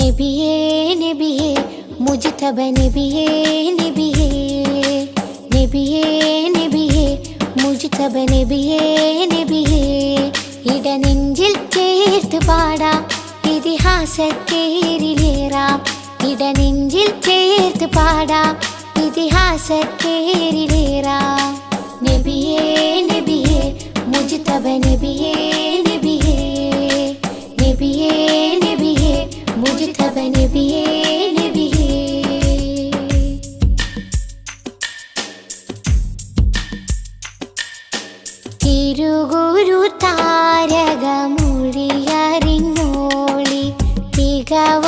നബിയേ നബിയേ മുജ്തബ നബിയേ നബിയേ നബിയേ നബിയേ മുജ്തബ നബിയേ നബിയേ ഇടനെഞ്ചിൽ ചേർത്ത് പാടാം ഇതിഹാസത്തേരിലേറാം ഇടനെഞ്ചിൽ ചേർത്ത് പാടാം ഇതിഹാസത്തേരിലേറാം നബിയേ നബിയേ മുജ്തബ നബിയേ നബിയേ നബിയേ നബിയേ മുജ്തബ നബിയേ നബിയേ തിരുഗുരു താരകമൊഴിയറിഞ്ഞോളി തികവുള്ളൊരാദര